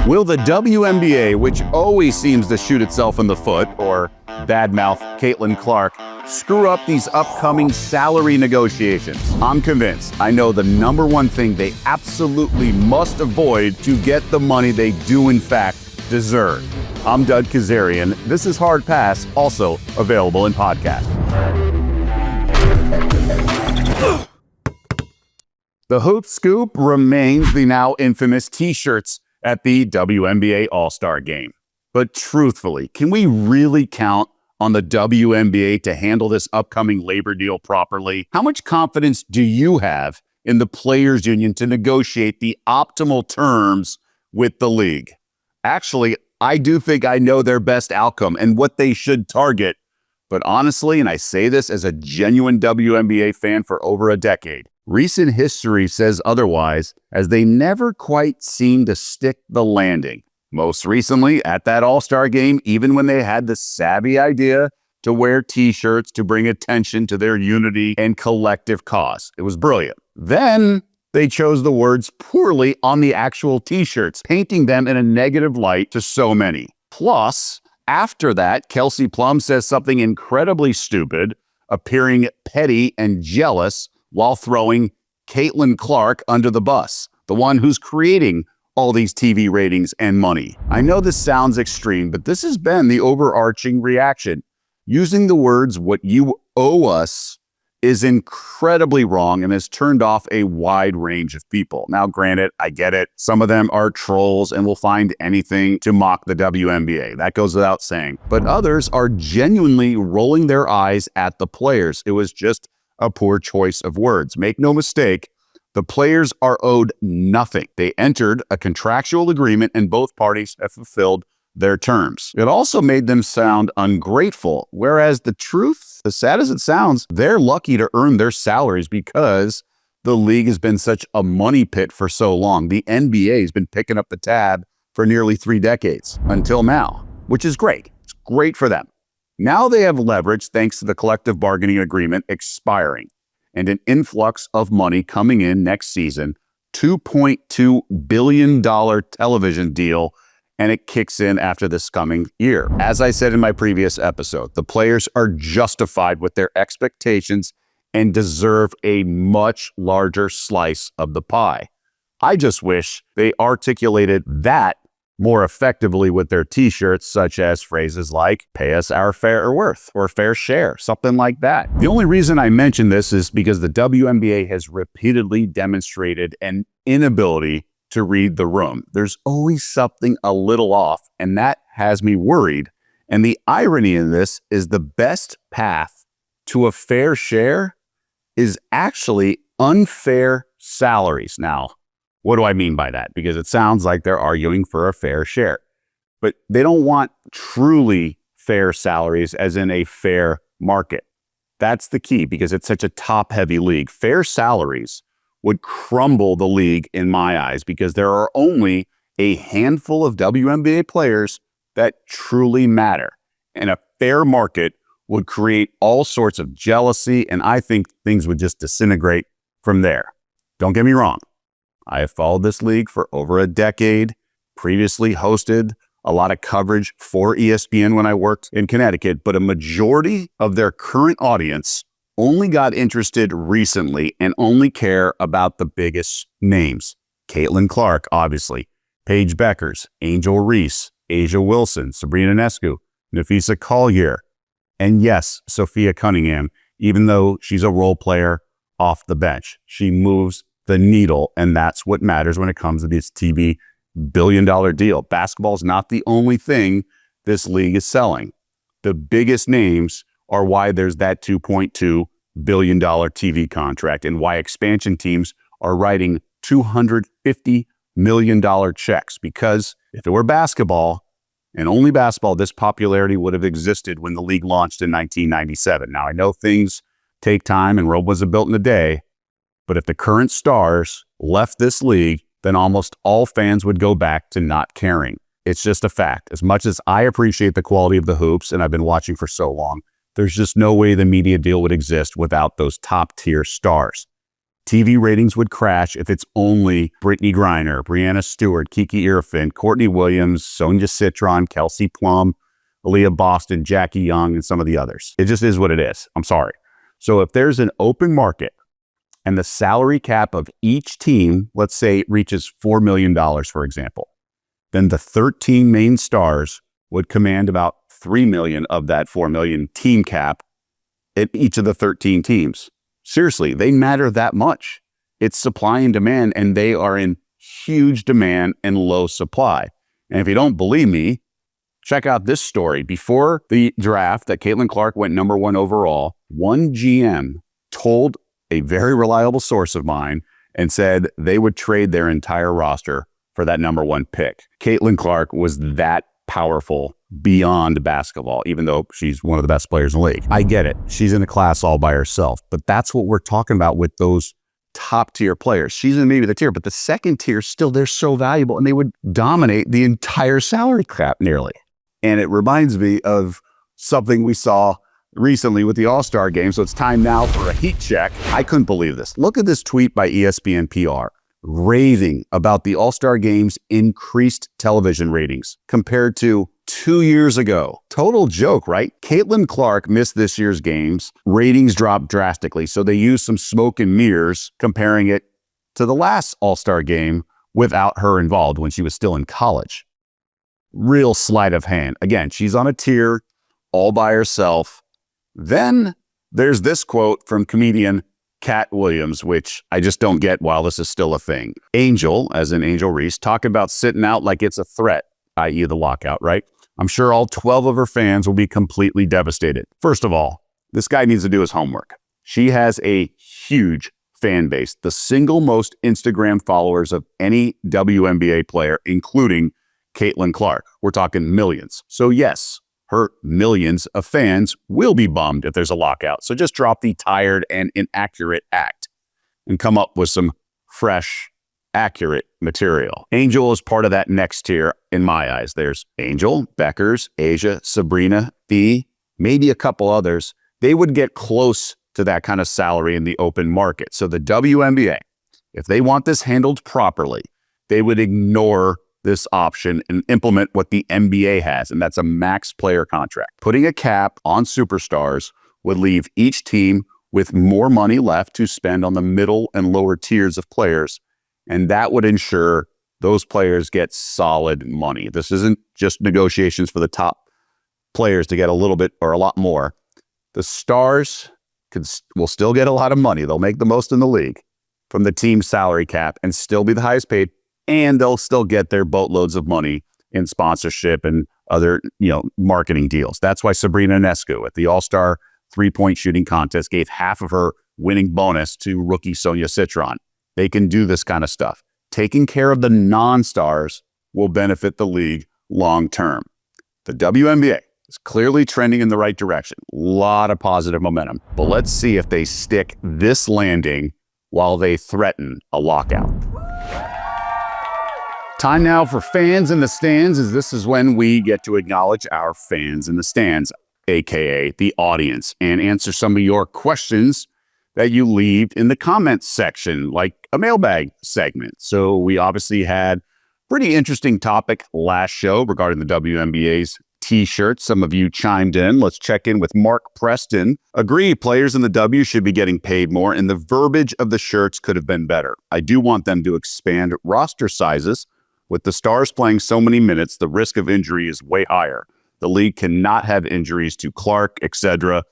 Will the WNBA, which always seems to shoot itself in the foot, or badmouth Caitlin Clark, screw up these upcoming salary negotiations? I'm convinced. I know the number one thing they absolutely must avoid to get the money they do in fact deserve. I'm Kezirian. This is Hard Pass, also available in podcast. The Hoop Scoop remains the now infamous t-shirts at the WNBA All-Star Game. But truthfully, can we really count on the WNBA to handle this upcoming labor deal properly? How much confidence do you have in the players' union to negotiate the optimal terms with the league? Actually, I do think I know their best outcome and what they should target. But honestly, and I say this as a genuine WNBA fan for over a decade, recent history says otherwise, as they never quite seem to stick the landing. Most recently, at that All-Star Game, even when they had the savvy idea to wear t-shirts to bring attention to their unity and collective cause. It was brilliant. Then they chose the words poorly on the actual t-shirts, painting them in a negative light to so many. Plus, after that, Kelsey Plum says something incredibly stupid, appearing petty and jealous while throwing Caitlin Clark under the bus, the one who's creating all these TV ratings and money. I know this sounds extreme, but this has been the overarching reaction. Using the words "what you owe us" is incredibly wrong and has turned off a wide range of people. Now, granted, I get it. Some of them are trolls and will find anything to mock the WNBA. That goes without saying. But others are genuinely rolling their eyes at the players. It was just a poor choice of words. Make no mistake, the players are owed nothing. They entered a contractual agreement and both parties have fulfilled their terms. It also made them sound ungrateful, whereas the truth, as sad as it sounds, they're lucky to earn their salaries because the league has been such a money pit for so long. The NBA has been picking up the tab for nearly 3 decades until now, which is great. It's great for them. Now they have leverage thanks to the collective bargaining agreement expiring and an influx of money coming in next season, $2.2 billion television deal, and it kicks in after this coming year. As I said in my previous episode, the players are justified with their expectations and deserve a much larger slice of the pie. I just wish they articulated that more effectively with their t-shirts, such as phrases like "pay us our fair worth" or "fair share," something like that. The only reason I mention this is because the WNBA has repeatedly demonstrated an inability to read the room. There's always something a little off, and that has me worried. And the irony in this is the best path to a fair share is actually unfair salaries. Now, what do I mean by that? Because it sounds like they're arguing for a fair share, but they don't want truly fair salaries as in a fair market. That's the key because it's such a top-heavy league. Fair salaries would crumble the league in my eyes because there are only a handful of WNBA players that truly matter. And a fair market would create all sorts of jealousy, and I think things would just disintegrate from there. Don't get me wrong. I have followed this league for over a decade, previously hosted a lot of coverage for ESPN when I worked in Connecticut, but a majority of their current audience only got interested recently and only care about the biggest names. Caitlin Clark, obviously, Paige Beckers, Angel Reese, Asia Wilson, Sabrina Ionescu, Nafisa Collier, and yes, Sophia Cunningham, even though she's a role player off the bench. She moves the needle, and that's what matters when it comes to this TV billion-dollar deal. Basketball is not the only thing this league is selling. The biggest names are why there's that $2.2 billion TV contract and why expansion teams are writing $250 million checks. Because if it were basketball, and only basketball, this popularity would have existed when the league launched in 1997. Now, I know things take time and Rome wasn't built in a day, but if the current stars left this league, then almost all fans would go back to not caring. It's just a fact. As much as I appreciate the quality of the hoops, and I've been watching for so long, there's just no way the media deal would exist without those top-tier stars. TV ratings would crash if it's only Brittany Griner, Brianna Stewart, Kiki Irfin, Courtney Williams, Sonia Citron, Kelsey Plum, Aaliyah Boston, Jackie Young, and some of the others. It just is what it is. I'm sorry. So if there's an open market and the salary cap of each team, let's say, reaches $4 million, for example, then the 13 main stars would command about $3 million of that $4 million team cap at each of the 13 teams. Seriously, they matter that much. It's supply and demand, and they are in huge demand and low supply. And if you don't believe me, check out this story. Before the draft that Caitlin Clark went number 1 overall, one GM told a very reliable source of mine and said they would trade their entire roster for that number 1 pick. Caitlin Clark was that powerful beyond basketball, even though she's one of the best players in the league. I get it. She's in a class all by herself, but that's what we're talking about with those top tier players. She's in maybe the tier, but the second tier still, they're so valuable and they would dominate the entire salary cap nearly. And it reminds me of something we saw recently with the All-Star game. So it's time now for a heat check. I couldn't believe this. Look at this tweet by ESPN PR raving about the All-Star game's increased television ratings compared to 2 years ago. Total joke, right? Caitlin Clark missed this year's games. Ratings dropped drastically. So they used some smoke and mirrors comparing it to the last All-Star game without her involved when she was still in college. Real sleight of hand. Again, she's on a tier all by herself. Then there's this quote from comedian Katt Williams, which I just don't get while this is still a thing. Angel, as in Angel Reese, talking about sitting out like it's a threat, i.e. the lockout, right? I'm sure all 12 of her fans will be completely devastated. First of all, this guy needs to do his homework. She has a huge fan base, the single most Instagram followers of any WNBA player, including Caitlin Clark. We're talking millions. So yes, her millions of fans will be bummed if there's a lockout. So just drop the tired and inaccurate act and come up with some fresh, accurate material. Angel is part of that next tier in my eyes. There's Angel, Beckers, Asia, Sabrina, B, maybe a couple others. They would get close to that kind of salary in the open market. So the WNBA, if they want this handled properly, they would ignore this option and implement what the NBA has, and that's a max player contract. Putting a cap on superstars would leave each team with more money left to spend on the middle and lower tiers of players, and that would ensure those players get solid money. This isn't just negotiations for the top players to get a little bit or a lot more. The stars will still get a lot of money. They'll make the most in the league from the team's salary cap and still be the highest paid, and they'll still get their boatloads of money in sponsorship and other, marketing deals. That's why Sabrina Ionescu at the All-Star three-point shooting contest gave half of her winning bonus to rookie Sonia Citron. They can do this kind of stuff. Taking care of the non-stars will benefit the league long-term. The WNBA is clearly trending in the right direction. A lot of positive momentum. But let's see if they stick this landing while they threaten a lockout. Time now for fans in the stands, as this is when we get to acknowledge our fans in the stands, aka the audience, and answer some of your questions that you leave in the comments section, like a mailbag segment. So we obviously had pretty interesting topic last show regarding the WNBA's t-shirts. Some of you chimed in. Let's check in with Mark Preston. Agree, players in the W should be getting paid more, and the verbiage of the shirts could have been better. I do want them to expand roster sizes. With the stars playing so many minutes, the risk of injury is way higher. The league cannot have injuries to Clark, etc.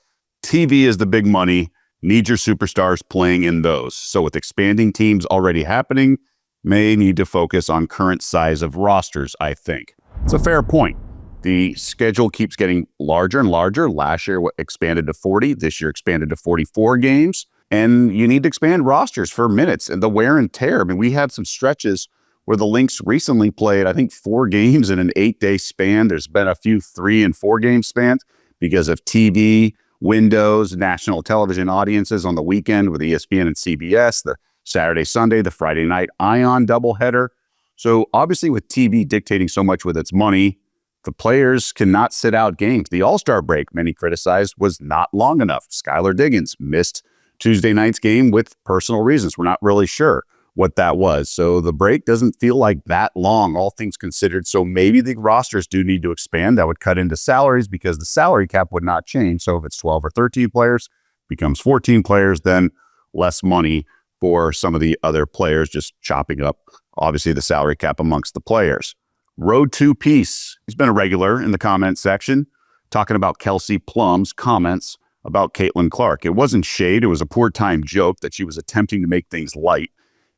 TV is the big money. Need your superstars playing in those. So with expanding teams already happening, may need to focus on current size of rosters, I think. It's a fair point. The schedule keeps getting larger and larger. Last year expanded to 40. This year expanded to 44 games. And you need to expand rosters for minutes and the wear and tear. I mean, we had some stretches where the Lynx recently played, I think, 4 games in an 8-day span. There's been a few 3 and 4 game spans because of TV, windows, national television audiences on the weekend with ESPN and CBS, the Saturday, Sunday, the Friday night Ion doubleheader. So obviously with TV dictating so much with its money, the players cannot sit out games. The All-Star break, many criticized, was not long enough. Skylar Diggins missed Tuesday night's game with personal reasons. We're not really sure what that was. So the break doesn't feel like that long, all things considered. So maybe the rosters do need to expand. That would cut into salaries because the salary cap would not change. So if it's 12 or 13 players, becomes 14 players, then less money for some of the other players, just chopping up, obviously, the salary cap amongst the players. Road to Peace. He's been a regular in the comment section, talking about Kelsey Plum's comments about Caitlin Clark. It wasn't shade. It was a poor time joke that she was attempting to make things light.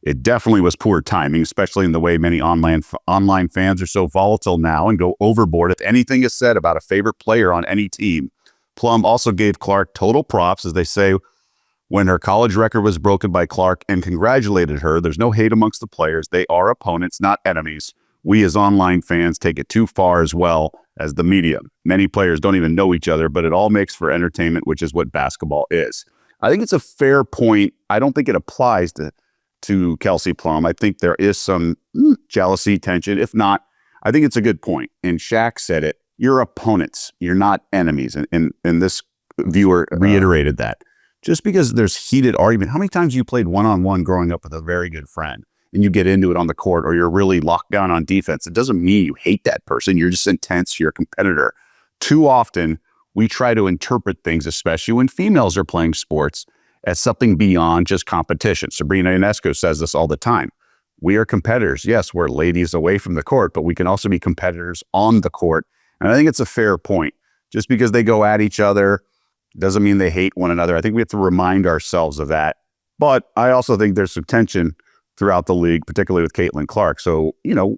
It definitely was poor timing, especially in the way many online fans are so volatile now and go overboard if anything is said about a favorite player on any team. Plum also gave Clark total props, as they say, when her college record was broken by Clark, and congratulated her. There's no hate amongst the players. They are opponents, not enemies. We as online fans take it too far as well as the media. Many players don't even know each other, but it all makes for entertainment, which is what basketball is. I think it's a fair point. I don't think it applies to Kelsey Plum. I think there is some jealousy, tension. If not, I think it's a good point. And Shaq said it. You're opponents. You're not enemies. And this viewer reiterated that. Just because there's heated argument, how many times you played one-on-one growing up with a very good friend and you get into it on the court, or you're really locked down on defense? It doesn't mean you hate that person. You're just intense. You're a competitor. Too often, we try to interpret things, especially when females are playing sports, as something beyond just competition. Sabrina Ionesco says this all the time. We are competitors. Yes, we're ladies away from the court, but we can also be competitors on the court. And I think it's a fair point. Just because they go at each other doesn't mean they hate one another. I think we have to remind ourselves of that. But I also think there's some tension throughout the league, particularly with Caitlin Clark. So,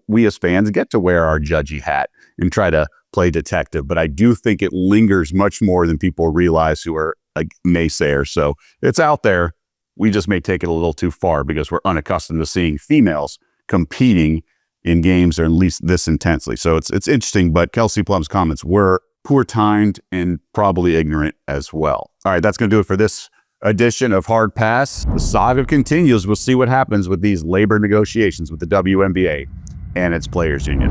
we as fans get to wear our judgy hat and try to play detective. But I do think it lingers much more than people realize who are like naysayers. So it's out there. We just may take it a little too far because we're unaccustomed to seeing females competing in games, or at least this intensely. So it's interesting, but Kelsey Plum's comments were poor timed and probably ignorant as well. All right, that's going to do it for this edition of Hard Pass. The saga continues. We'll see what happens with these labor negotiations with the WNBA and its players union.